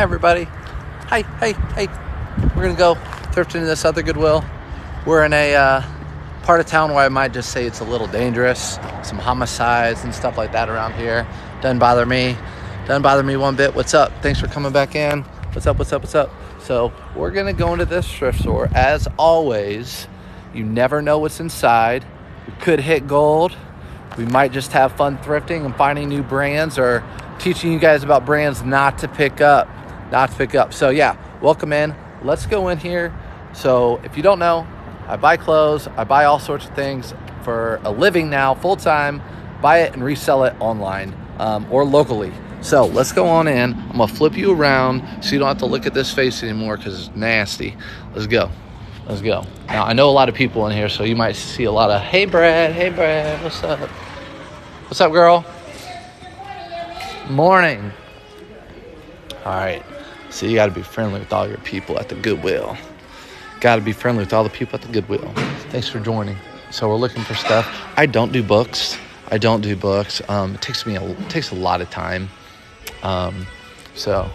Hi everybody. Hey. We're gonna go thrifting in this other Goodwill. We're in a part of town where I might just say it's a little dangerous. Some homicides and stuff like that around here. Doesn't bother me one bit. What's up? Thanks for coming back in. What's up? So we're gonna go into this thrift store. As always, you never know what's inside. We could hit gold. We might just have fun thrifting and finding new brands, or teaching you guys about brands not to pick up. So yeah, welcome in. Let's go in here. So if you don't know, I buy clothes. I buy all sorts of things for a living now, full time. Buy it and resell it online or locally. So let's go on in. I'm gonna flip you around so you don't have to look at this face anymore because it's nasty. Let's go. Now I know a lot of people in here, so you might see a lot of, hey Brad, what's up? What's up, girl? Morning. All right, so you got to be friendly with all your people at the Goodwill. Got to be friendly with all the people at the Goodwill. Thanks for joining. So we're looking for stuff. I don't do books. It takes a lot of time. So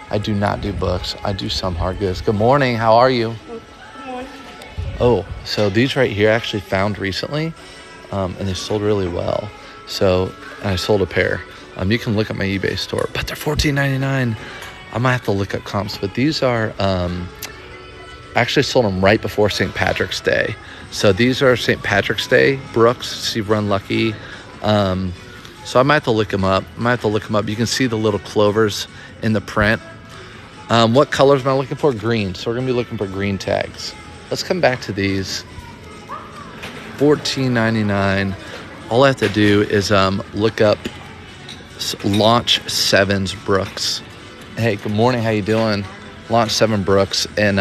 I do not do books. I do some hard goods. Good morning. How are you? Good morning. Oh, so these right here I actually found recently, and they sold really well. So, and I sold a pair. You can look at my eBay store, but they're $14.99. I might have to look up comps, but these are, I actually sold them right before St. Patrick's Day. So these are St. Patrick's Day Brooks, see Run Lucky. So I might have to look them up. You can see the little clovers in the print. What colors am I looking for? Green. So we're gonna be looking for green tags. Let's come back to these. $14.99. All I have to do is look up Launch 7's Brooks. Hey, good morning. How you doing? Launch 7 Brooks in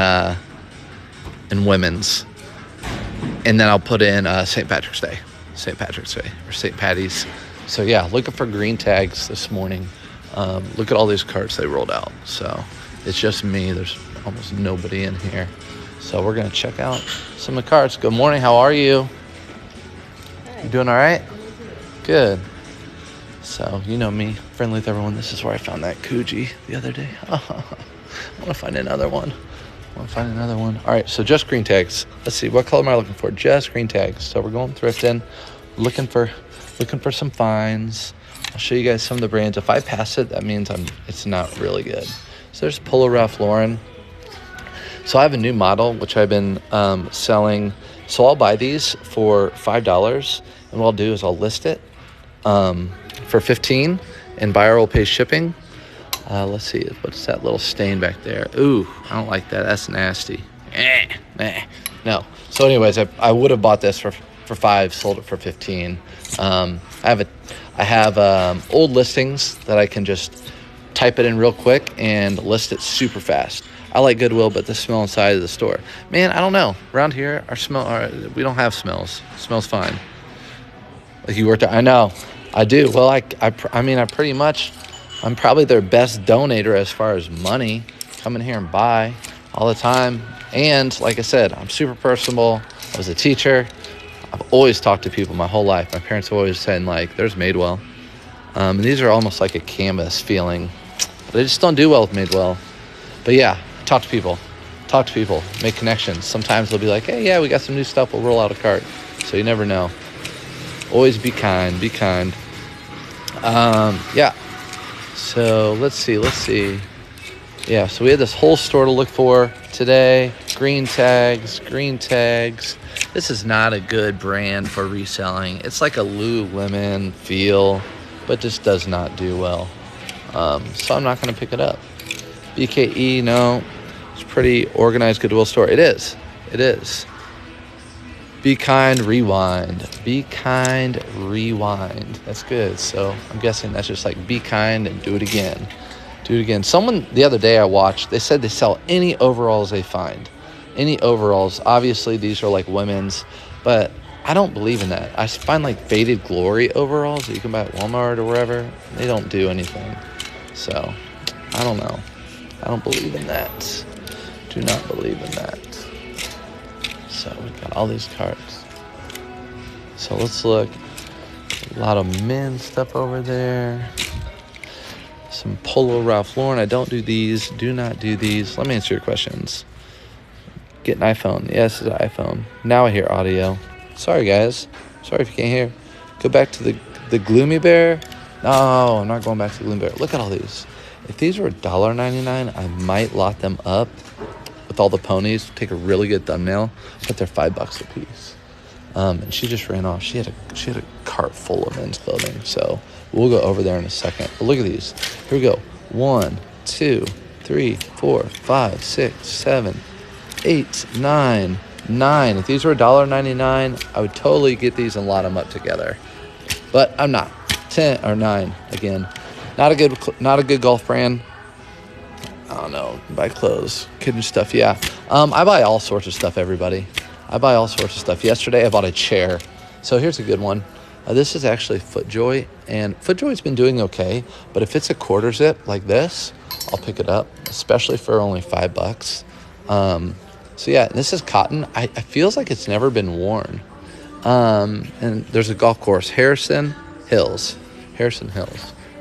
women's. And then I'll put in St. Patrick's Day or St. Patty's. So yeah, looking for green tags this morning. Look at all these carts they rolled out. So it's just me. There's almost nobody in here. So we're going to check out some of the carts. Good morning. How are you? You doing all right? Good. So, you know me, friendly with everyone. This is where I found that Coogee the other day. I want to find another one. All right, so just green tags. Let's see, what color am I looking for? Just green tags. So we're going thrifting, looking for some finds. I'll show you guys some of the brands. If I pass it, that means it's not really good. So there's Polo Ralph Lauren. So I have a new model, which I've been selling. So I'll buy these for $5, and what I'll do is I'll list it for $15, and buyer will pay shipping. Let's see, what's that little stain back there? Ooh, I don't like that. That's nasty. No. So anyways, I would have bought this for $5, sold it for $15. I have old listings that I can just type it in real quick and list it super fast. I like Goodwill, but the smell inside of the store, man, I don't know. Around here, we don't have smells. It smells fine. Like you worked out. I know. I do. Well, I mean, I'm probably their best donator as far as money. Come in here and buy all the time. And like I said, I'm super personable. I was a teacher. I've always talked to people my whole life. My parents have always said, like, there's Madewell. And these are almost like a canvas feeling. But they just don't do well with Madewell. But yeah, talk to people, make connections. Sometimes they'll be like, hey, yeah, we got some new stuff. We'll roll out a cart. So you never know. Always be kind. Yeah. So let's see. Yeah, so we had this whole store to look for today. Green tags. This is not a good brand for reselling. It's like a Lululemon feel, but just does not do well. So I'm not going to pick it up. BKE, no. It's a pretty organized Goodwill store. It is. Be kind, rewind. That's good. So I'm guessing that's just like be kind and do it again. Someone the other day I watched, they said they sell any overalls they find. Any overalls. Obviously these are like women's, but I don't believe in that. I find like Faded Glory overalls that you can buy at Walmart or wherever. They don't do anything. So I don't know. I don't believe in that. Do not believe in that. So we've got all these carts. So let's look. A lot of men's stuff over there. Some Polo Ralph Lauren. I don't do these. Do not do these. Let me answer your questions. Get an iPhone. Yes, it's an iPhone. Now I hear audio. Sorry, guys. Sorry if you can't hear. Go back to the Gloomy Bear. No, I'm not going back to the Gloomy Bear. Look at all these. If these were $1.99, I might lot them up with all the ponies. Take a really good thumbnail. But they're $5 a piece. And she just ran off. She had a cart full of men's clothing. So we'll go over there in a second. But look at these. Here we go. 1, 2, 3, 4, 5, 6, 7, 8, 9. If these were $1.99, I would totally get these and lot them up together. But I'm not. 10 or 9 again. Not a good golf brand. I don't know. Buy clothes, kid and stuff. Yeah. I buy all sorts of stuff. Everybody. I buy all sorts of stuff. Yesterday I bought a chair. So here's a good one. This is actually FootJoy, and FootJoy's been doing okay. But if it's a quarter zip like this, I'll pick it up, especially for only $5. So yeah, this is cotton. I feels like it's never been worn. And there's a golf course, Harrison Hills.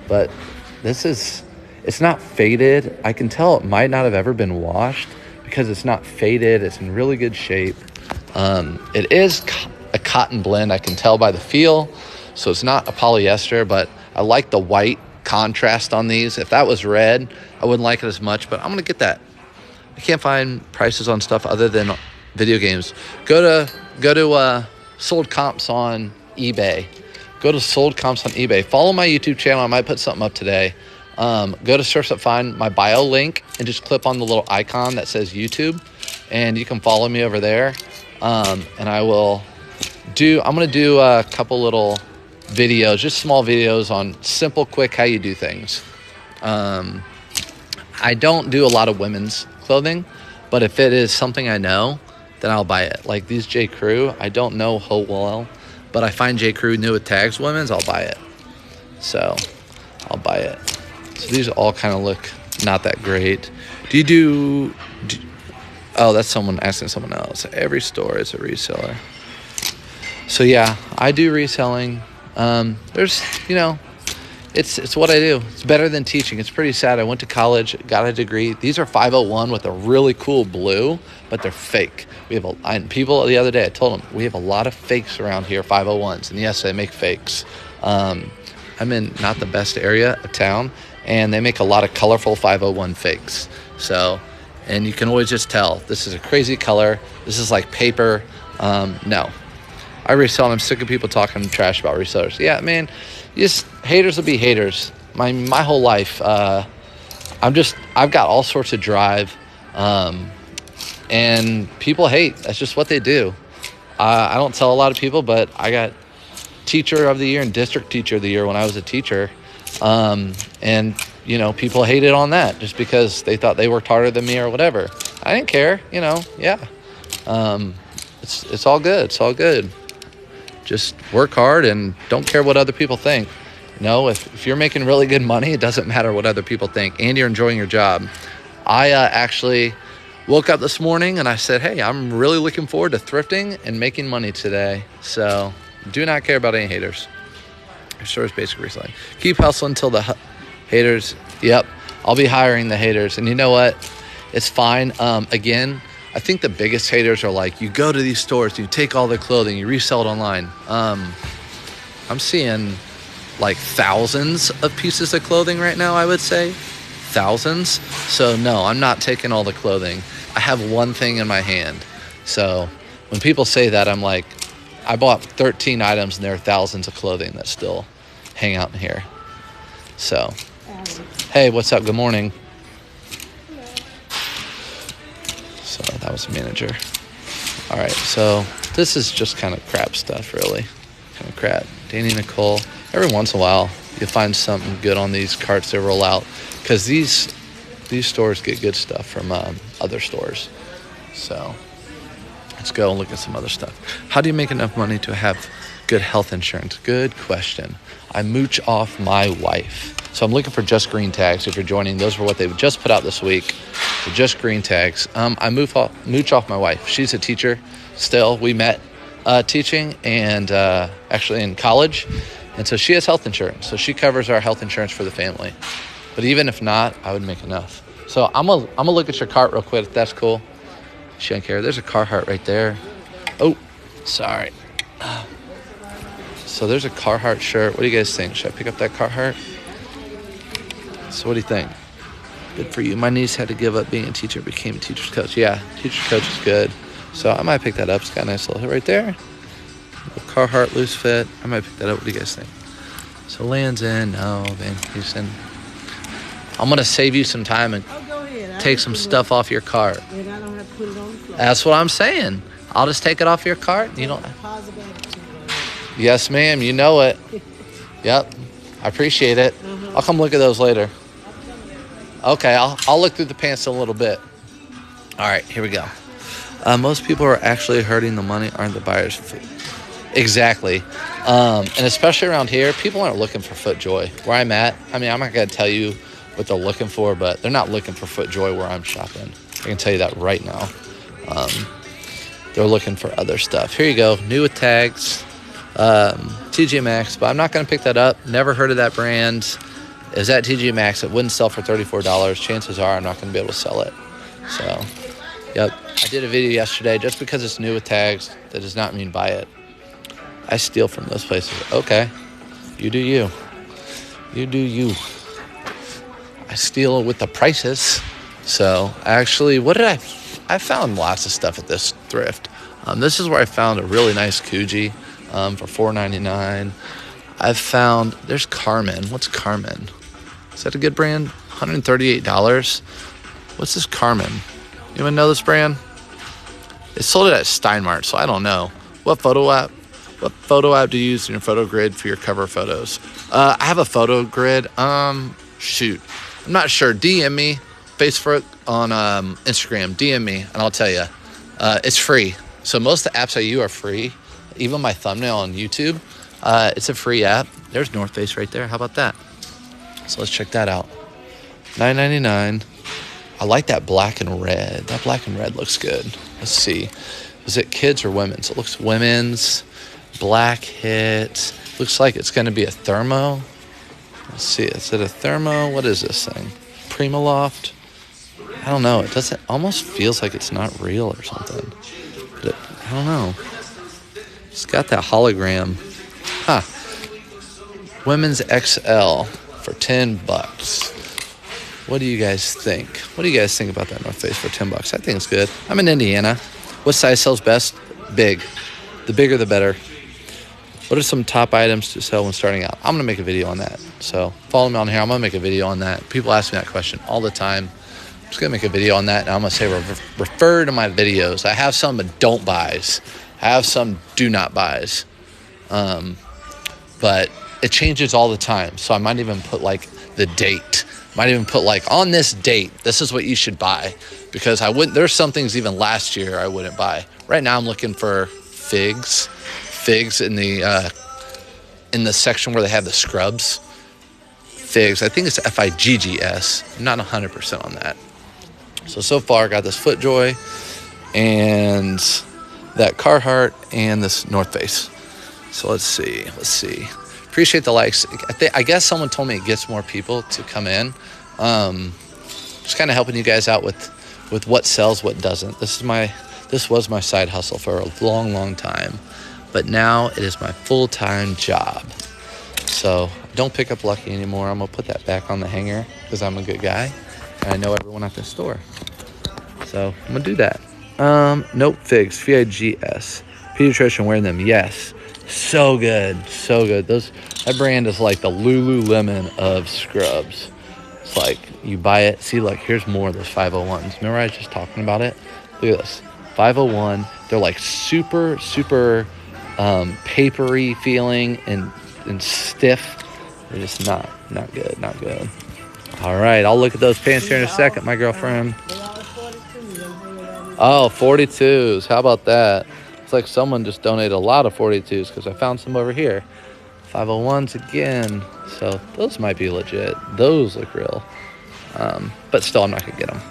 But it's not faded. I can tell it might not have ever been washed because it's not faded. It's in really good shape. It is a cotton blend. I can tell by the feel. So it's not a polyester, but I like the white contrast on these. If that was red, I wouldn't like it as much, but I'm going to get that. I can't find prices on stuff other than video games. Go to sold comps on eBay. Go to sold comps on eBay. Follow my YouTube channel. I might put something up today. Go to search up, find my bio link, and just click on the little icon that says YouTube, and you can follow me over there. And I'm going to do a couple little videos, just small videos on simple, quick, how you do things. I don't do a lot of women's clothing, but if it is something I know, then I'll buy it. Like these J. Crew, I don't know whole well, but I find J. Crew new with tags women's, I'll buy it. So I'll buy it. So these all kind of look not that great. Oh, that's someone asking someone else. Every store is a reseller. So yeah, I do reselling. It's what I do. It's better than teaching. It's pretty sad. I went to college, got a degree. These are 501 with a really cool blue, but they're fake. People the other day, I told them, we have a lot of fakes around here, 501s. And yes, they make fakes. I'm in not the best area of town, and they make a lot of colorful 501 fakes. So, and you can always just tell, this is a crazy color. This is like paper. No. I resell, and I'm sick of people talking trash about resellers. Yeah, man, haters will be haters. My whole life, I've got all sorts of drive, and people hate. That's just what they do. I don't tell a lot of people, but I got teacher of the year and district teacher of the year when I was a teacher, and people hated on that just because they thought they worked harder than me or whatever. I didn't care, yeah. It's all good. It's all good. Just work hard and don't care what other people think. If you're making really good money, it doesn't matter what other people think, and you're enjoying your job. I actually woke up this morning and I said, hey, I'm really looking forward to thrifting and making money today. So do not care about any haters. Your store is basically reselling. Keep hustling until the haters. Yep, I'll be hiring the haters. And you know what? It's fine. Again, I think the biggest haters are like, you go to these stores, you take all the clothing, you resell it online. I'm seeing like thousands of pieces of clothing right now, I would say. Thousands. So no, I'm not taking all the clothing. I have one thing in my hand. So when people say that, I'm like, I bought 13 items and there are thousands of clothing that still hang out in here. So, hey, what's up? Good morning. So that was the manager. All right, so this is just kind of crap stuff, really. Kind of crap. Danny Nicole. Every once in a while, you'll find something good on these carts they roll out, because these stores get good stuff from other stores. So let's go and look at some other stuff. How do you make enough money to have good health insurance? Good question. I mooch off my wife. So I'm looking for Just Green tags. If you're joining, those were what they just put out this week. So Just Green tags. I mooch off my wife. She's a teacher still. We met teaching and actually in college. And so she has health insurance. So she covers our health insurance for the family. But even if not, I would make enough. So I'm gonna look at your cart real quick, if that's cool. She don't care. There's a Carhartt right there. Oh, sorry. So there's a Carhartt shirt. What do you guys think? Should I pick up that Carhartt? So what do you think? Good for you. My niece had to give up being a teacher, became a teacher's coach. Yeah, teacher's coach is good. So I might pick that up. It's got a nice little hit right there. Carhartt loose fit. I might pick that up. What do you guys think? So Land's in. No, Van Houston. I'm going to save you some time and take some stuff off your cart. And I don't have to put it on the floor. That's what I'm saying. I'll just take it off your cart. You don't. Yes, ma'am. You know it. Yep. I appreciate it. I'll come look at those later. Okay, I'll look through the pants in a little bit. All right, here we go. Most people are actually hurting the money, aren't the buyers? Exactly. And especially around here, people aren't looking for foot joy. Where I'm at, I mean, I'm not going to tell you what they're looking for, but they're not looking for foot joy where I'm shopping. I can tell you that right now. They're looking for other stuff. Here you go. New with tags. TJ Maxx, but I'm not going to pick that up. Never heard of that brand. Is at TJ Maxx. It wouldn't sell for $34. Chances are I'm not going to be able to sell it. So, yep. I did a video yesterday. Just because it's new with tags, that does not mean buy it. I steal from those places. Okay. You do you. You do you. I steal with the prices. So, actually, what did I found lots of stuff at this thrift. This is where I found a really nice Coogee for $4.99. I've found, there's Carmen. What's Carmen? Is that a good brand? $138. What's this Carmen? You even know this brand? It sold it at Steinmart, so I don't know. What photo app do you use in your photo grid for your cover photos? I have a photo grid. Shoot. I'm not sure. DM me. Facebook on Instagram. DM me, and I'll tell you. It's free. So most of the apps I use are free. Even my thumbnail on YouTube. It's a free app. There's North Face right there. How about that? So let's check that out. $9.99. I like that black and red. That black and red looks good. Let's see. Is it kids or women's? It looks women's. Black hit. Looks like it's going to be a thermo. Let's see. Is it a thermo? What is this thing? Primaloft? I don't know. It doesn't. Almost feels like it's not real or something. But I don't know. It's got that hologram. Huh. Women's XL for $10. What do you guys think? What do you guys think about that North Face for $10? I think it's good. I'm in Indiana. What size sells best? Big. The bigger, the better. What are some top items to sell when starting out? I'm going to make a video on that. So follow me on here. I'm going to make a video on that. People ask me that question all the time. I'm just going to make a video on that. And I'm going to say refer to my videos. I have some don't buys. I have some do not buys. But it changes all the time. So I might even put like the date. Might even put like on this date, this is what you should buy. Because there's some things even last year I wouldn't buy. Right now I'm looking for figs. Figs in the section where they have the scrubs. Figs, I think it's FIGGS. I'm not 100% on that. So far I got this FootJoy and that Carhartt and this North Face. So let's see. Appreciate the likes. I guess someone told me it gets more people to come in. Just kind of helping you guys out with what sells, what doesn't. This was my side hustle for a long time, but now it is my full-time job. So don't pick up Lucky anymore. I'm gonna put that back on the hanger because I'm a good guy and I know everyone at the store. So I'm gonna do that. Nope, figs, FIGS. Pediatrician wearing them, yes. So good. That brand is like the Lululemon of scrubs. It's like you buy it. See, like here's more of those 501s. Remember I was just talking about it? Look at this. 501. They're like super papery feeling and stiff. They're just not good. All right, I'll look at those pants here in a second, my girlfriend. Oh, 42s. How about that? It's like someone just donated a lot of 42s because I found some over here. 501s again. So those might be legit. Those look real. But still, I'm not going to get them.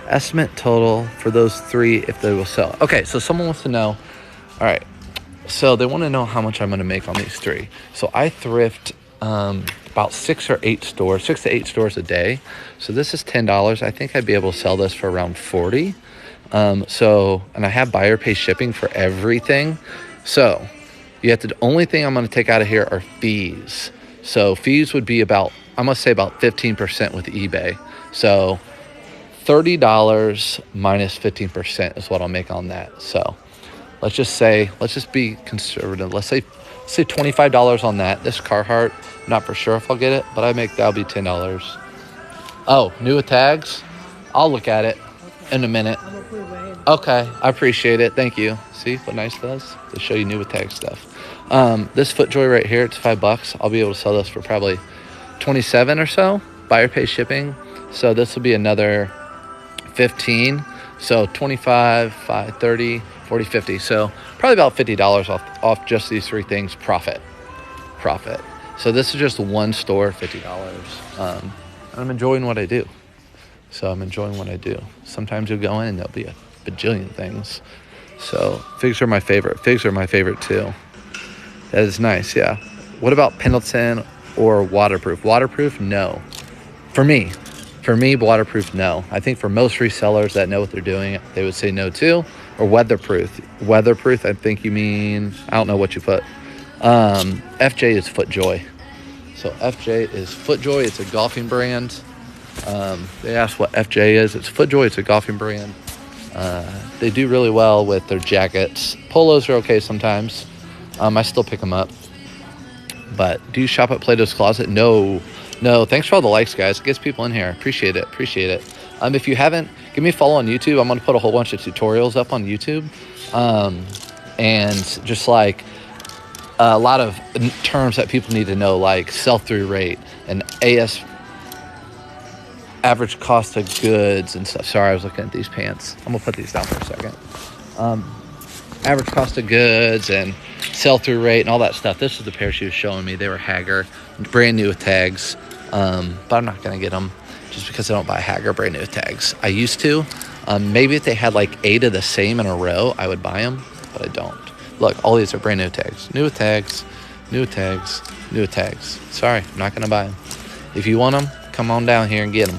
Estimate total for those three if they will sell. Okay, so someone wants to know. All right. So they want to know how much I'm going to make on these three. So I thrift about 6 to 8 stores a day. So this is $10. I think I'd be able to sell this for around 40. And I have buyer pay shipping for everything. So the only thing I'm going to take out of here are fees. So fees would be about 15% with eBay. So $30 minus 15% is what I'll make on that. So let's just be conservative. Let's say $25 on that. This Carhartt, not for sure if I'll get it, but that'll be $10. Oh, new with tags? I'll look at it in a minute. Okay, I appreciate it. Thank you. See what nice does? They show you new with tag stuff. This FootJoy right here, it's $5. I'll be able to sell this for probably 27 or so. Buyer pay shipping. So this will be another 15. So 25, 5, 30, 40, 50. So probably about $50 off just these three things. Profit. So this is just one store, $50. I'm enjoying what I do. Sometimes you'll go in and there'll be a bajillion things. So figs are my favorite. Figs are my favorite too. That is nice, yeah. What about Pendleton or waterproof? Waterproof, no. For me, waterproof, no. I think for most resellers that know what they're doing, they would say no too. Or weatherproof. Weatherproof, I think you mean, I don't know what you put. FJ is FootJoy. So FJ is FootJoy. It's a golfing brand. They asked what FJ is. It's FootJoy. It's a golfing brand. They do really well with their jackets. Polos are okay sometimes. I still pick them up. But do you shop at Plato's Closet? No. Thanks for all the likes, guys. It gets people in here. Appreciate it. If you haven't, give me a follow on YouTube. I'm going to put a whole bunch of tutorials up on YouTube. And just like a lot of terms that people need to know, like sell-through rate and average cost of goods and stuff. Sorry, I was looking at these pants. I'm going to put these down for a second. Average cost of goods and sell-through rate and all that stuff. This is the pair she was showing me. They were Hager, brand new with tags. But I'm not going to get them just because I don't buy Hager brand new with tags. I used to. Maybe if they had like 8 of the same in a row, I would buy them, but I don't. Look, all these are brand new tags. New with tags, new with tags, new with tags. Sorry, I'm not going to buy them. If you want them, come on down here and get them.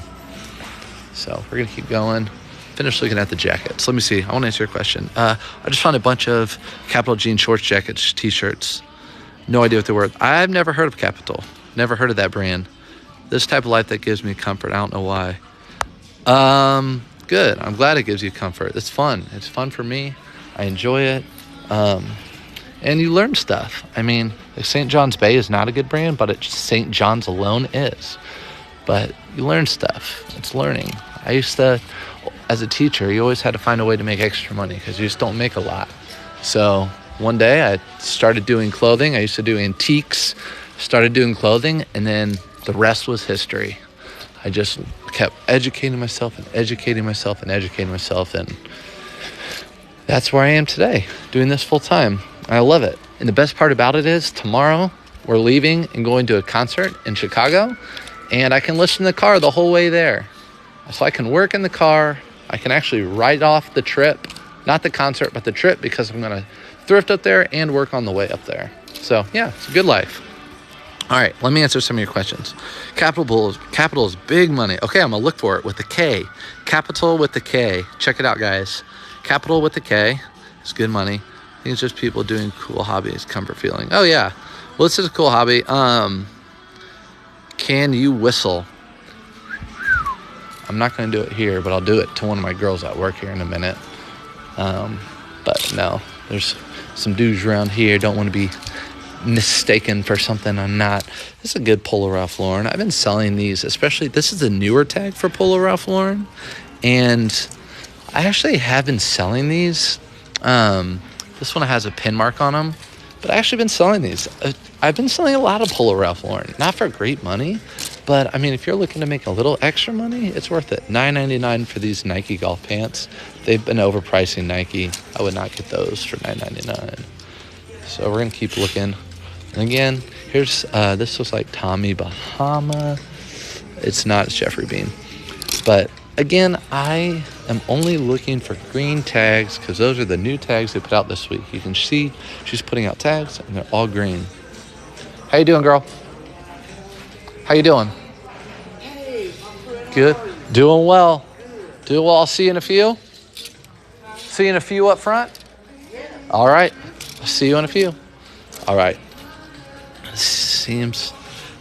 So we're going to keep going. Finish looking at the jackets. Let me see. I want to answer your question. I just found a bunch of Capital jean shorts, jackets, t-shirts. No idea what they were. I've never heard of Capital. Never heard of that brand. This type of life that gives me comfort. I don't know why. Good. I'm glad it gives you comfort. It's fun. It's fun for me. I enjoy it. And you learn stuff. I mean, St. John's Bay is not a good brand, but St. John's alone is. But you learn stuff. It's learning. I used to, as a teacher, you always had to find a way to make extra money because you just don't make a lot. So one day I started doing clothing. I used to do antiques, started doing clothing, and then the rest was history. I just kept educating myself, and that's where I am today, doing this full time. I love it. And the best part about it is tomorrow we're leaving and going to a concert in Chicago, and I can listen to the car the whole way there. So I can work in the car. I can actually write off the trip, not the concert, but the trip, because I'm going to thrift up there and work on the way up there. So yeah, it's a good life. All right, let me answer some of your questions. Capital is big money. Okay, I'm going to look for it with the K. Capital with the K. Check it out, guys. Capital with the K is good money. I think it's just people doing cool hobbies, comfort feeling. Oh, yeah. Well, this is a cool hobby. Can you whistle? I'm not going to do it here, but I'll do it to one of my girls at work here in a minute. But no, there's some dudes around here. Don't want to be mistaken for something I'm not. This is a good Polo Ralph Lauren. I've been selling these, especially this is a newer tag for Polo Ralph Lauren, and I actually have been selling these. This one has a pin mark on them, but I actually been selling these. I've been selling a lot of Polo Ralph Lauren, not for great money, but I mean, if you're looking to make a little extra money, it's worth it. $9.99 for these Nike golf pants. They've been overpricing Nike. I would not get those for $9.99. So we're gonna keep looking. And again, here's this looks like Tommy Bahama. It's not, it's Jeffrey Bean. But again, I am only looking for green tags because those are the new tags they put out this week. You can see she's putting out tags and they're all green. How you doing, girl? How you doing? Good. Doing well. Doing well. I'll see you in a few. See you in a few up front. All right. I'll see you in a few. All right.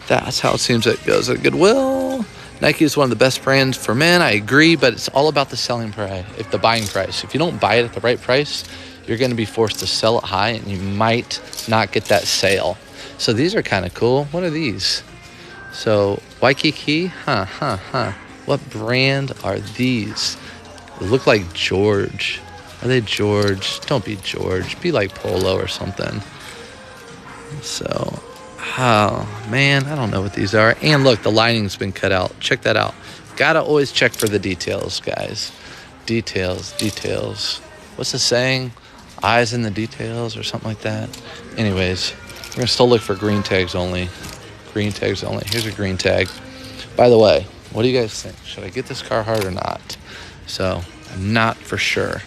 That's how it seems it goes at Goodwill. Nike is one of the best brands for men. I agree, but it's all about the selling price, the buying price. If you don't buy it at the right price, you're going to be forced to sell it high, and you might not get that sale. So these are kind of cool. What are these? So Waikiki, What brand are these? They look like George. Are they George? Don't be George. Be like Polo or something. So, oh man, I don't know what these are. And look, the lining's been cut out. Check that out. Gotta always check for the details, guys. Details. What's the saying? Eyes in the details or something like that. Anyways, we're gonna still look for green tags only. Green tags only. Here's a green tag. By the way, what do you guys think? Should I get this Carhartt or not? So, I'm not for sure.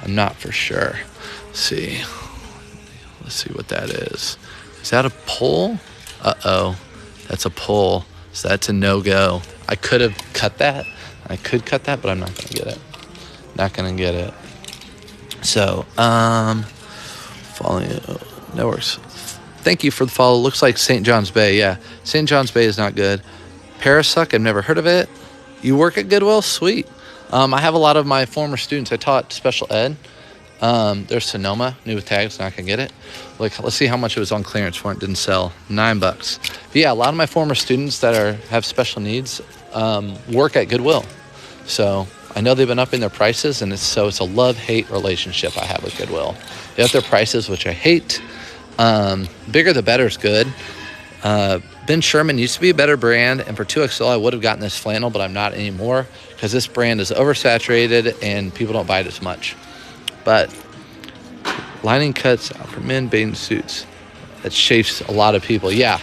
Let's see what that is. Is that a pull? Uh-oh. That's a pull. So that's a no-go. I could have cut that. But I'm not going to get it. So, following networks. Thank you for the follow. Looks like St. John's Bay. Yeah, St. John's Bay is not good. Parasuck, I've never heard of it. You work at Goodwill? Sweet. I have a lot of my former students. I taught special ed. There's Sonoma, new with tags, not gonna get it. Like, let's see how much it was on clearance for it. Didn't sell. $9. But yeah, a lot of my former students that have special needs work at Goodwill. So I know they've been upping their prices, and it's a love-hate relationship I have with Goodwill. They up their prices, which I hate. Bigger the better is good. Ben Sherman used to be a better brand, and for 2XL I would have gotten this flannel, but I'm not anymore because this brand is oversaturated and people don't buy it as much. But lining cuts out for men bathing suits. That chafes a lot of people. Yeah,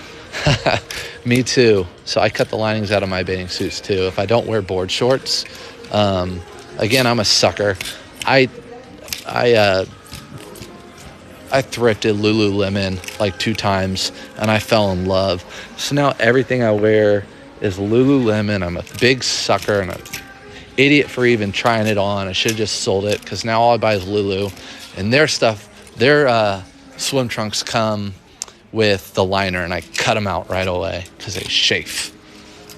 me too. So I cut the linings out of my bathing suits too. If I don't wear board shorts, again, I'm a sucker. I thrifted Lululemon like 2 times, and I fell in love. So now everything I wear is Lululemon. I'm a big sucker and an idiot for even trying it on. I should have just sold it because now all I buy is Lulu. And their swim trunks come with the liner, and I cut them out right away because they chafe.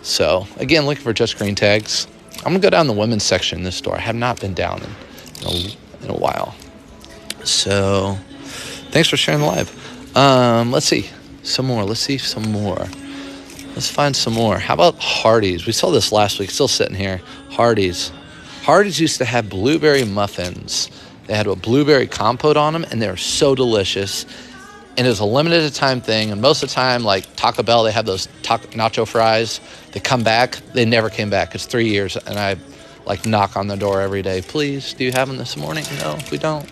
So, again, looking for just green tags. I'm going to go down the women's section in this store. I have not been down in a while. So, thanks for sharing the live. Let's see some more. Let's find some more. How about Hardee's? We saw this last week. Still sitting here. Hardee's used to have blueberry muffins. They had a blueberry compote on them, and they were so delicious. And it was a limited time thing. And most of the time, like Taco Bell, they have those nacho fries. They come back. They never came back. It's 3 years, and I knock on the door every day. Please, do you have them this morning? No, we don't.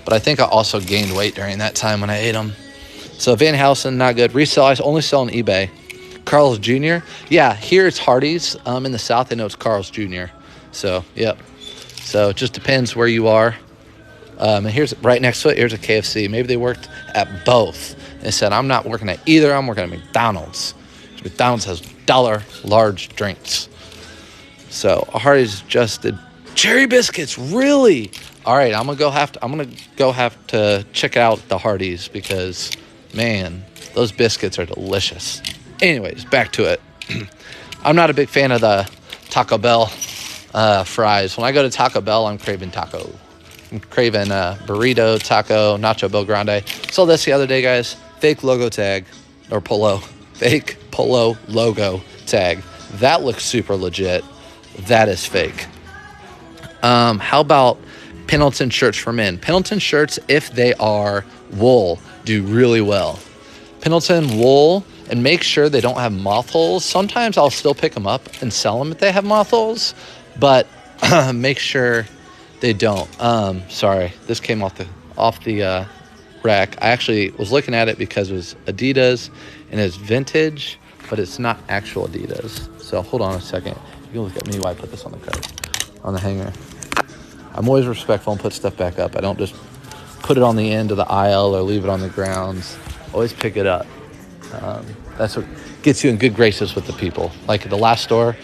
But I think I also gained weight during that time when I ate them. So Van Housen, not good. Resell, I only sell on eBay. Carl's Jr. Yeah, here it's Hardee's. In the South, I know it's Carl's Jr. So, yep. So it just depends where you are. And here's right next to it, here's a KFC. Maybe they worked at both. They said, I'm not working at either. I'm working at McDonald's. McDonald's has $1 large drinks. So Hardee's just did cherry biscuits. Really? All right, I'm gonna have to check out the Hardee's because, man, those biscuits are delicious. Anyways, back to it. I'm not a big fan of the Taco Bell fries. When I go to Taco Bell, I'm craving taco. I'm craving burrito, taco, nacho Bel Grande. Saw this the other day, guys. Fake logo tag, or polo. Fake polo logo tag. That looks super legit. That is fake. How about Pendleton shirts for men? Pendleton shirts, if they are wool, do really well. Pendleton wool, and make sure they don't have moth holes. Sometimes I'll still pick them up and sell them if they have moth holes, but make sure they don't. Sorry, this came off the rack. I actually was looking at it because it was Adidas and it's vintage, but it's not actual Adidas. So hold on a second. You can look at me while I put this on the cart, on the hanger. I'm always respectful and put stuff back up. I don't just put it on the end of the aisle or leave it on the grounds. Always pick it up. That's what gets you in good graces with the people. Like at the last store,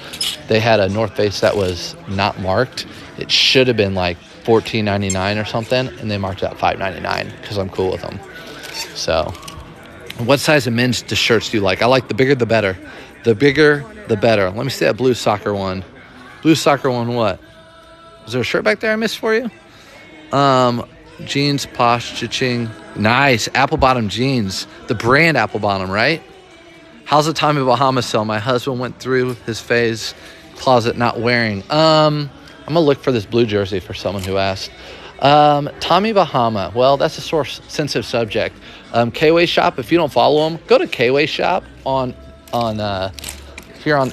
they had a North Face that was not marked. It should have been like $14.99 or something, and they marked it at $5.99 because I'm cool with them. So, what size of men's shirts do you like? I like the bigger the better. The bigger the better. Let me see that blue soccer one. Blue soccer one what? Is there a shirt back there I missed for you? Jeans, posh, cha-ching. Nice. Apple bottom jeans. The brand Apple bottom, right? How's the Tommy Bahama sell? My husband went through his phase closet not wearing. I'm going to look for this blue jersey for someone who asked. Tommy Bahama. Well, that's a source sensitive subject. K-Way Shop, if you don't follow him, go to K-Way Shop on here on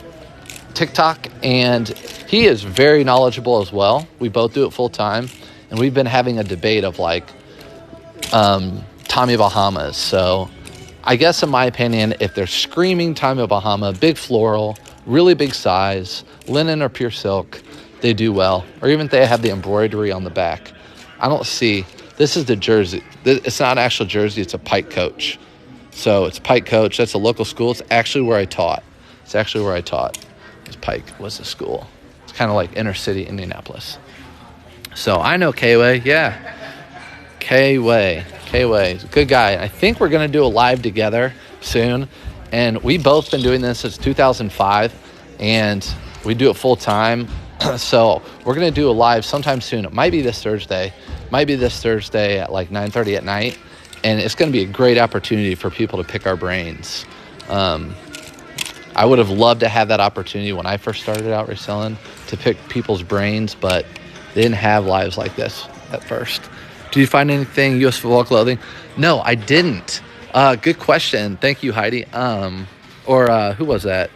TikTok, and he is very knowledgeable as well. We both do it full time, and we've been having a debate of like Tommy Bahamas. So I guess in my opinion, if they're screaming Tommy Bahama, big floral, really big size, linen or pure silk, they do well. Or even if they have the embroidery on the back. I don't see, this is the jersey. It's not an actual jersey, it's a Pike Coach. So it's Pike Coach, that's a local school. It's actually where I taught. Pike was the school. It's kind of like inner city Indianapolis. So I know K-Way, yeah. K-Way, he's a good guy. I think we're going to do a live together soon. And we've both been doing this since 2005, and we do it full time. So we're going to do a live sometime soon. It might be this Thursday. At like 9:30 at night. And it's going to be a great opportunity for people to pick our brains. I would have loved to have that opportunity when I first started out reselling, to pick people's brains, but they didn't have lives like this at first. Did you find anything U.S. football clothing? No, I didn't. Good question. Thank you, Heidi. Who was that?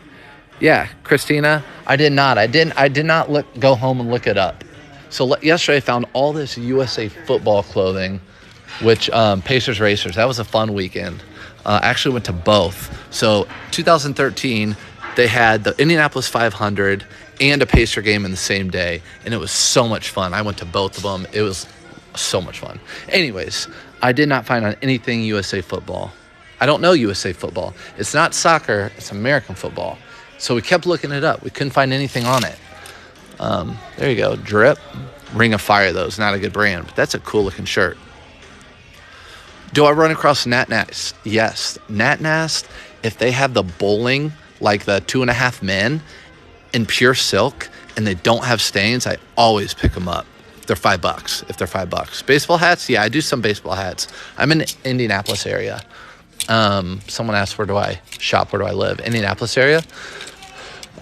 Yeah, Christina. I did not. I did not go home and look it up. So yesterday I found all this USA football clothing, which Pacers Racers. That was a fun weekend. I actually went to both. So 2013, they had the Indianapolis 500 and a Pacer game in the same day, and it was so much fun. I went to both of them. It was so much fun. Anyways, I did not find on anything USA football. I don't know USA football. It's not soccer. It's American football. So we kept looking it up. We couldn't find anything on it. There you go. Drip. Ring of Fire, though, is not a good brand, but that's a cool-looking shirt. Do I run across NatNast? Yes. NatNast, if they have the bowling, like the 2.5 Men in pure silk, and they don't have stains, I always pick them up. They're $5. Baseball hats? Yeah, I do some baseball hats. I'm in the Indianapolis area. Someone asked, where do I shop? Where do I live? Indianapolis area.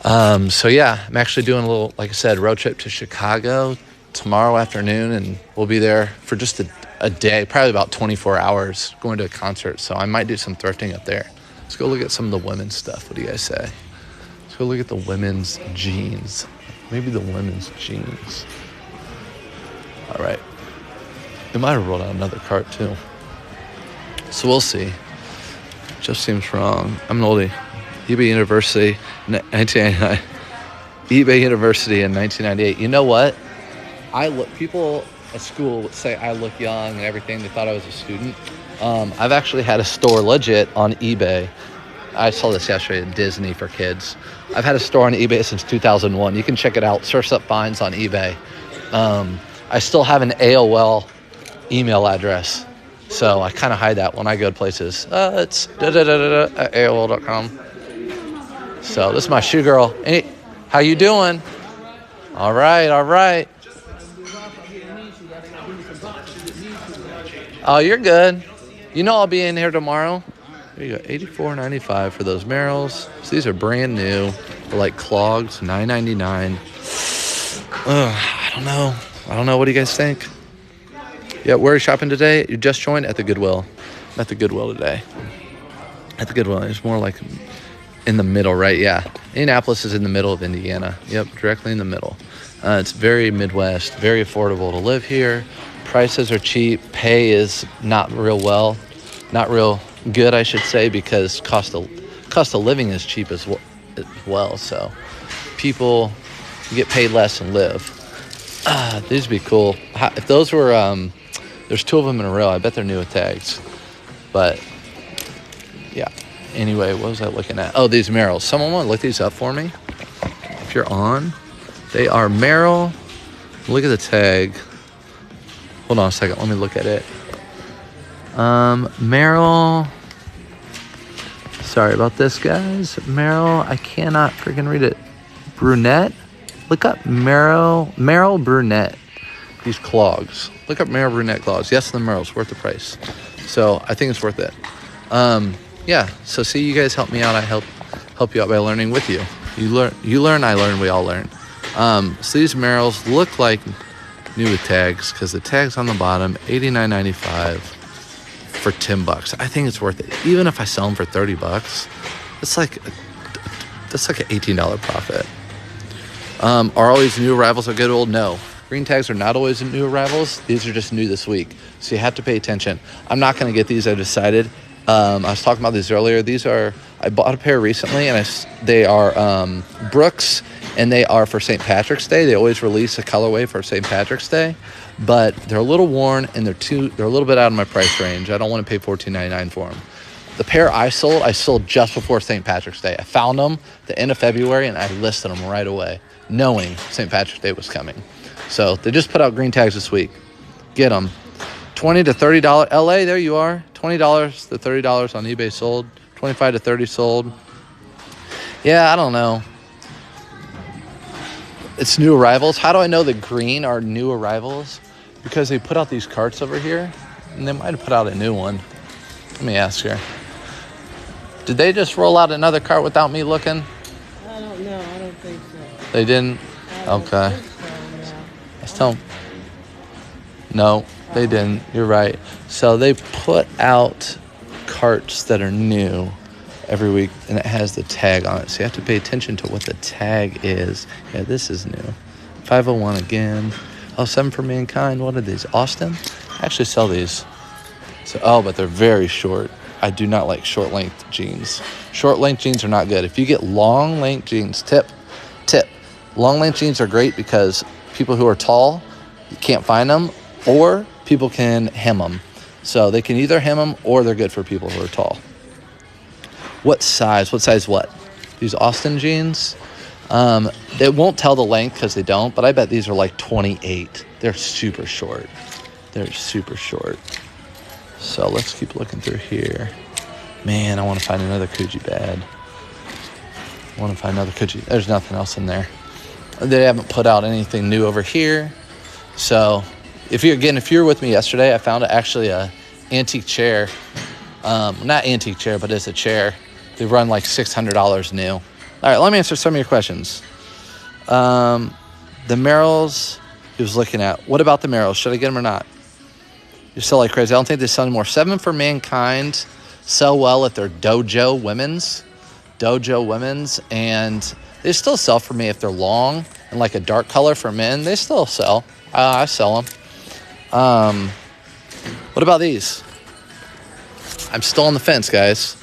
So yeah, I'm actually doing a little, like I said, road trip to Chicago tomorrow afternoon, and we'll be there for just a day, probably about 24 hours, going to a concert. So I might do some thrifting up there. Let's go look at some of the women's stuff. What do you guys say? Let's go look at the women's jeans. Maybe the women's jeans. All right. They might have rolled out another cart too. So we'll see. Just seems wrong. I'm an oldie. eBay University, 1999. eBay University in 1998. You know what? People at school would say I look young and everything. They thought I was a student. I've actually had a store legit on eBay. I saw this yesterday at Disney for kids. I've had a store on eBay since 2001. You can check it out. Search up finds on eBay. I still have an AOL email address, so I kind of hide that when I go to places. It's at AOL.com. So this is my shoe girl. Hey, how you doing? All right. Oh, you're good. You know I'll be in here tomorrow. There you go, $84.95 for those Merrills. So these are brand new. They're like clogs, $9.99. I don't know. What do you guys think? Yeah, where are you shopping today? You just joined at the Goodwill. I'm at the Goodwill today. At the Goodwill. It's more like in the middle, right? Yeah. Indianapolis is in the middle of Indiana. Yep, directly in the middle. It's very Midwest, very affordable to live here. Prices are cheap. Pay is not real good, I should say, because cost of living is cheap as well. So people get paid less and live. These would be cool. If those were, there's two of them in a row. I bet they're new with tags. But yeah, Anyway, what was I looking at? Oh, these Merrills. Someone want to look these up for me? If you're on, they are Merrill. Look at the tag. Hold on a second. Let me look at it. Merrill. Sorry about this, guys. Merrill. I cannot freaking read it. Brunette. Look up Merrill Brunette. These clogs. Look up Merrill Brunette clogs. Yes, the Merrill's worth the price. So I think it's worth it. Yeah. So see, you guys help me out. I help you out by learning with you. You learn. I learn. We all learn. So these Merrills look like new with tags because the tags on the bottom, $89.95 for $10. I think it's worth it. Even if I sell them for $30, that's like an $18 profit. Are always new arrivals a good old? No. Green tags are not always new arrivals. These are just new this week. So you have to pay attention. I'm not going to get these. I decided. I was talking about these earlier. I bought a pair recently, and they are Brooks, and they are for St. Patrick's Day. They always release a colorway for St. Patrick's Day, but they're a little worn, and they're a little bit out of my price range. I don't want to pay $14.99 for them. The pair I sold just before St. Patrick's Day. I found them the end of February, and I listed them right away, knowing St. Patrick's Day was coming. So they just put out green tags this week. Get them. $20 to $30. LA, there you are. $20 to $30 on eBay sold. $25 to $30 sold. Yeah, I don't know. It's new arrivals. How do I know the green are new arrivals? Because they put out these carts over here, and they might have put out a new one. Let me ask her. Did they just roll out another cart without me looking? I don't know. I don't think so. They didn't? Okay. Let's tell them. No, they didn't. You're right. So they put out carts that are new every week, and it has the tag on it. So you have to pay attention to what the tag is. Yeah, this is new. 501 again. Oh, 7 for Mankind. What are these? Austin? I actually sell these. So, but they're very short. I do not like short length jeans. Short length jeans are not good. If you get long length jeans, tip. Long length jeans are great because people who are tall, you can't find them, or people can hem them. So they can either hem them or they're good for people who are tall. What size? What size what? These Austin jeans? They won't tell the length because they don't, but I bet these are like 28. They're super short. So let's keep looking through here. Man, I want to find another Coogee bad. There's nothing else in there. They haven't put out anything new over here. So if you're with me yesterday, I found actually a antique chair. Not antique chair, but it's a chair. They run like $600 new. All right, let me answer some of your questions. The Merrills he was looking at. What about the Merrills? Should I get them or not? You're still like crazy. I don't think they sell anymore. 7 for Mankind sell well at their Dojo Women's, and they still sell for me if they're long and like a dark color for men. They still sell. I sell them. What about these? I'm still on the fence, guys.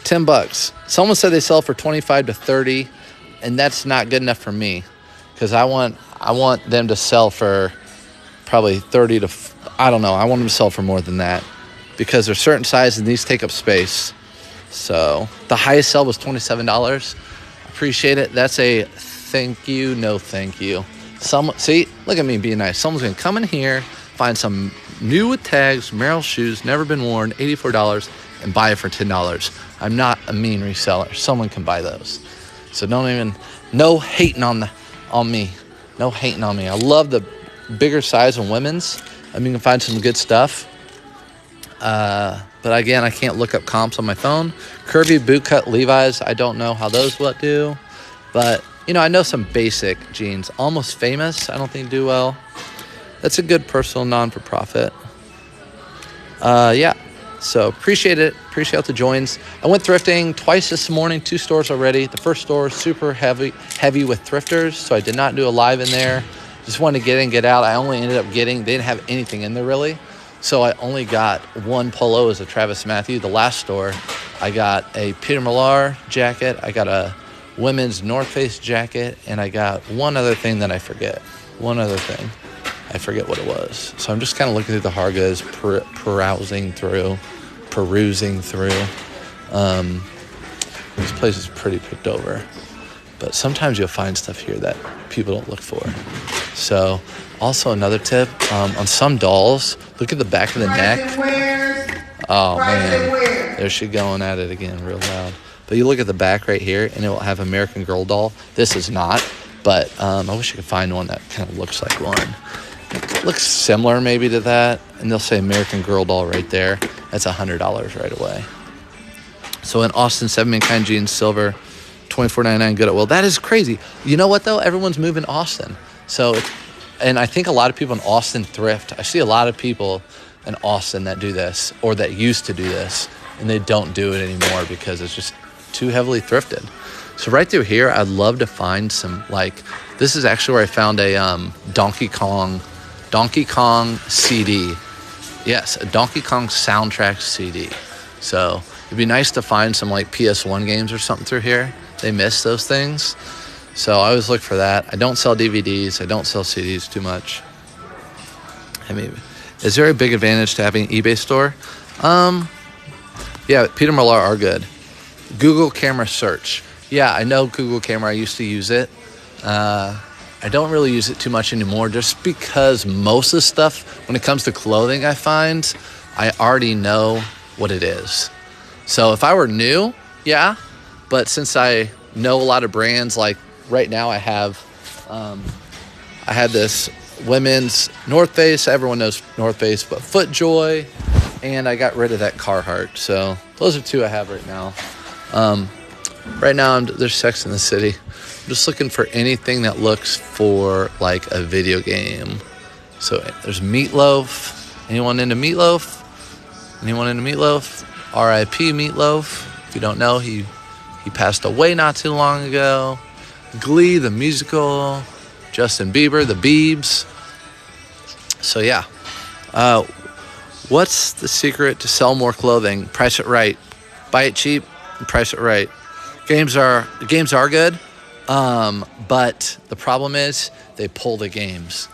$10. Someone said they sell for 25 to 30, and that's not good enough for me because I want them to sell for probably 30 to, I don't know. I want them to sell for more than that because there's certain sizes and these take up space. So the highest sell was $27. Appreciate it. That's a thank you, no thank you. See, look at me being nice. Someone's going to come in here, find some new with tags, Merrill shoes, never been worn, $84, and buy it for $10. I'm not a mean reseller. Someone can buy those. So no hating on me. No hating on me. I love the bigger size in women's. I mean, you can find some good stuff. But again, I can't look up comps on my phone. Curvy bootcut Levi's, I don't know how those do. But, I know some basic jeans. Almost Famous, I don't think do well. That's a good personal non-for-profit. Yeah. So appreciate it. Appreciate the joins. I went thrifting twice this morning, 2 stores already. The first store is super heavy with thrifters, so I did not do a live in there. Just wanted to get in, get out. I only ended up they didn't have anything in there really. So I only got one polo as a Travis Matthew. The last store, I got a Peter Millar jacket. I got a women's North Face jacket, and I got one other thing that I forget. I forget what it was. So I'm just kind of looking through the hard goods, perusing through. This place is pretty picked over. But sometimes you'll find stuff here that people don't look for. So, also another tip, on some dolls, look at the back of the neck. Oh man, there she going at it again real loud. But you look at the back right here, and it will have American Girl doll. This is not, but I wish I could find one that kind of looks like one. It looks similar maybe to that, and they'll say American Girl doll right there. That's $100 right away. So in Austin, 7 Mankind jeans, silver, $24.99 good at Will. That is crazy. You know what though? Everyone's moving to Austin. So, and I think a lot of people in Austin thrift. I see a lot of people in Austin that do this, or that used to do this, and they don't do it anymore because it's just too heavily thrifted. So right through here, I'd love to find some, like, this is actually where I found a Donkey Kong CD. Yes, a Donkey Kong soundtrack CD. So it'd be nice to find some like PS1 games or something through here. They miss those things. So I always look for that. I don't sell DVDs. I don't sell CDs too much. I mean, is there a big advantage to having an eBay store? Yeah, Peter Millar are good. Google camera search. Yeah, I know Google camera. I used to use it. I don't really use it too much anymore just because most of the stuff, when it comes to clothing, I find I already know what it is. So if I were new, yeah. But since I know a lot of brands, like right now I had this women's North Face. Everyone knows North Face, but FootJoy, and I got rid of that Carhartt. So those are two I have right now. Right now there's Sex in the City. I'm just looking for anything that looks for like a video game. So there's Meatloaf. Anyone into Meatloaf? Anyone into Meatloaf? R.I.P. Meatloaf. If you don't know, he passed away not too long ago. Glee, the musical. Justin Bieber, the Biebs. So yeah. What's the secret to sell more clothing? Price it right. Buy it cheap and price it right. Games are good. But the problem is they pull the games.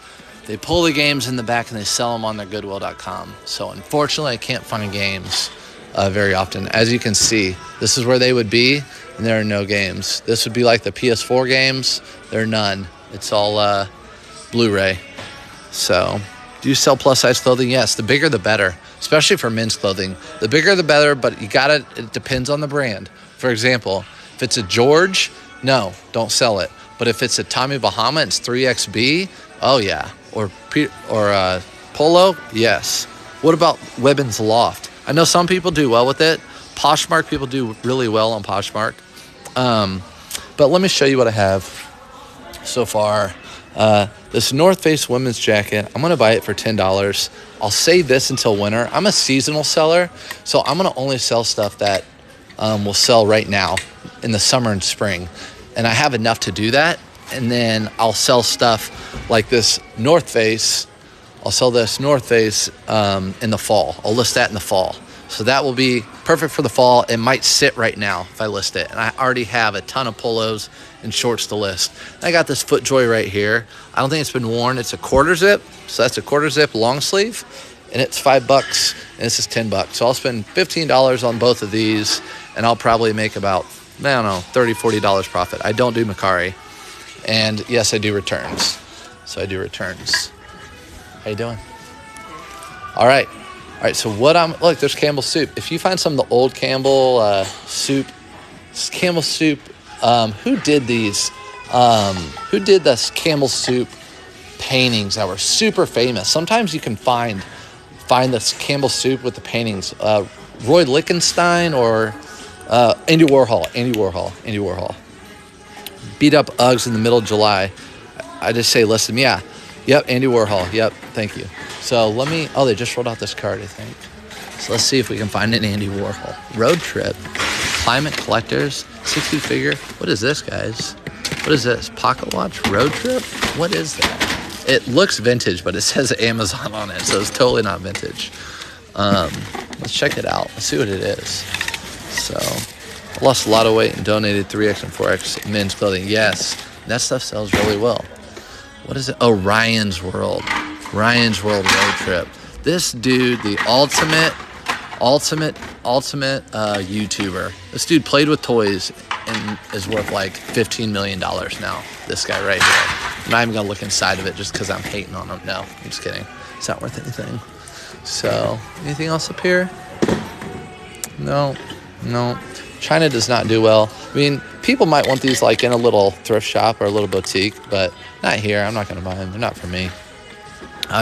They pull the games in the back and they sell them on their Goodwill.com. So unfortunately, I can't find games very often. As you can see, this is where they would be, and there are no games. This would be like the PS4 games. There are none. It's all Blu-ray. So, do you sell plus-size clothing? Yes, the bigger the better, especially for men's clothing. The bigger the better, but it depends on the brand. For example, if it's a George, no, don't sell it. But if it's a Tommy Bahama and it's 3XB, oh yeah. Or Polo, yes. What about women's loft? I know some people do well with it. Poshmark, people do really well on Poshmark. But let me show you what I have so far. This North Face women's jacket, I'm going to buy it for $10. I'll save this until winter. I'm a seasonal seller, so I'm going to only sell stuff that will sell right now in the summer and spring. And I have enough to do that. And then I'll sell stuff like this North Face. I'll sell this North Face in the fall. I'll list that in the fall. So that will be perfect for the fall. It might sit right now if I list it. And I already have a ton of polos and shorts to list. I got this FootJoy right here. I don't think it's been worn. It's a quarter zip. So that's a quarter zip long sleeve. And it's $5 and this is $10. So I'll spend $15 on both of these and I'll probably make about, I don't know, $30, $40 profit. I don't do Macari. And yes, I do returns. So I do returns. How you doing? All right. So look, there's Campbell soup. If you find some of the old Campbell soup, Campbell soup, who did these? Who did this Campbell soup paintings that were super famous? Sometimes you can find this Campbell soup with the paintings. Roy Lichtenstein or Andy Warhol. Beat up Uggs in the middle of July. I just say list them. Yeah. Yep, Andy Warhol. Yep, thank you. So they just rolled out this card, I think. So let's see if we can find an Andy Warhol. Road Trip. Climate Collectors. 60 figure. What is this, guys? What is this? Pocket Watch? Road Trip? What is that? It looks vintage, but it says Amazon on it, so it's totally not vintage. Let's check it out. Let's see what it is. So, I lost a lot of weight and donated 3X and 4X men's clothing. Yes, that stuff sells really well. What is it? Oh, Ryan's World. Ryan's World Road Trip. This dude, the ultimate Ultimate YouTuber. This dude played with toys and is worth like $15 million now. This guy right here. I'm not even gonna look inside of it just because I'm hating on him. No, I'm just kidding. It's not worth anything. So, anything else up here? No. China does not do well. I mean, people might want these like in a little thrift shop or a little boutique, but not here. I'm not gonna buy them. They're not for me.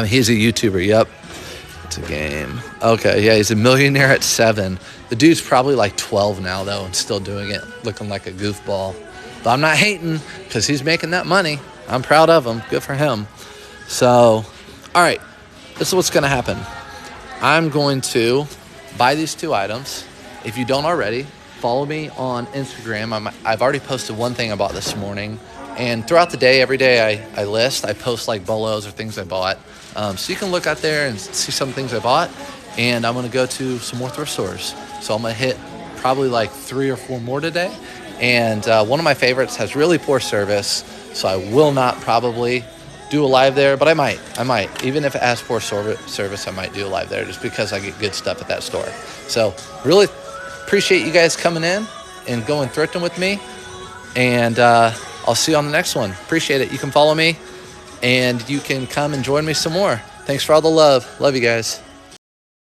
He's a YouTuber. Yep. It's a game. Okay, yeah, he's a millionaire at 7. The dude's probably like 12 now, though, and still doing it, looking like a goofball. But I'm not hating because he's making that money. I'm proud of him. Good for him. So, all right, this is what's going to happen. I'm going to buy these 2 items. If you don't already, follow me on Instagram. I've already posted one thing I bought this morning. And throughout the day, every day I post like bolos or things I bought. So you can look out there and see some things I bought. And I'm going to go to some more thrift stores. So I'm going to hit probably like 3 or 4 more today. And one of my favorites has really poor service. So I will not probably do a live there, but I might. Even if it has poor service, I might do a live there just because I get good stuff at that store. So really appreciate you guys coming in and going thrifting with me. And I'll see you on the next one. Appreciate it. You can follow me and you can come and join me some more. Thanks for all the love. Love you guys.